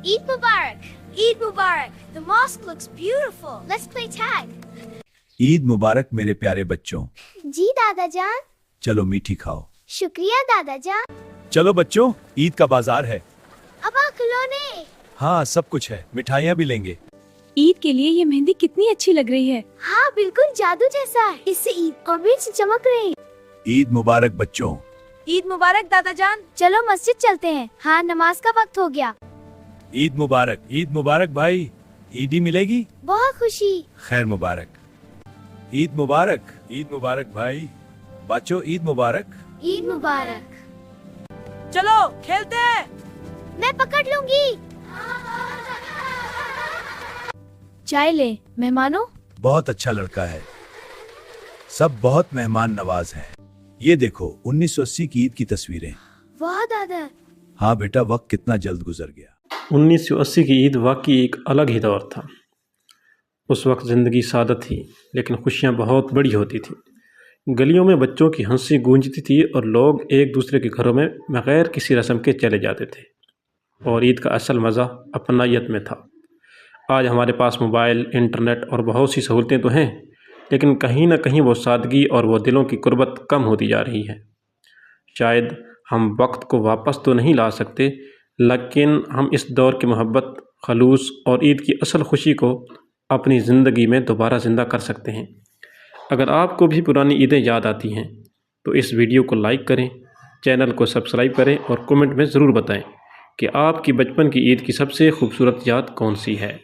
Eid Mubarak! Eid Mubarak! The mosque looks beautiful. Let's play tag. Eid मुबारक मेरे प्यारे बच्चों। जी दादा जान। चलो मीठी खाओ। शुक्रिया दादा जान। चलो बच्चों, ईद का बाजार है। अबा खिलौने। हाँ, सब कुछ है, मिठाइयाँ भी लेंगे। ईद के लिए ये मेहंदी कितनी अच्छी लग रही है। हाँ बिल्कुल जादू जैसा है। इससे ईद और मिर्च चमक रहे हैं। ईद मुबारक बच्चों। ईद मुबारक दादा जान। चलो मस्जिद चलते हैं। हाँ नमाज का वक्त हो गया। ईद मुबारक भाई। ईदी मिलेगी? बहुत खुशी। खैर मुबारक। ईद मुबारक भाई। बच्चों ईद मुबारक। ईद मुबारक। चलो खेलते हैं। मैं पकड़ लूंगी। चाय ले मेहमानों। बहुत अच्छा लड़का है। सब बहुत मेहमान नवाज हैं। ये देखो 1980 की ईद की तस्वीरें। वाह दादा। हाँ बेटा, वक्त कितना जल्द गुजर गया। 1980 की ईद वाकई एक अलग ही दौर था। उस वक्त ज़िंदगी सादा थी, लेकिन खुशियाँ बहुत बड़ी होती थीं। गलियों में बच्चों की हंसी गूंजती थी और लोग एक दूसरे के घरों में बगैर किसी रस्म के चले जाते थे। और ईद का असल मज़ा अपनायत में था। आज हमारे पास मोबाइल, इंटरनेट और बहुत सी सहूलतें तो हैं, लेकिन कहीं ना कहीं वो सादगी और वो दिलों की कुर्बत कम होती जा रही है। शायद हम वक्त को वापस तो नहीं ला सकते, लेकिन हम इस दौर की मोहब्बत, खलूस और ईद की असल खुशी को अपनी ज़िंदगी में दोबारा ज़िंदा कर सकते हैं। अगर आपको भी पुरानी ईदें याद आती हैं तो इस वीडियो को लाइक करें, चैनल को सब्सक्राइब करें और कमेंट में ज़रूर बताएं कि आपकी बचपन की ईद की सबसे खूबसूरत याद कौन सी है।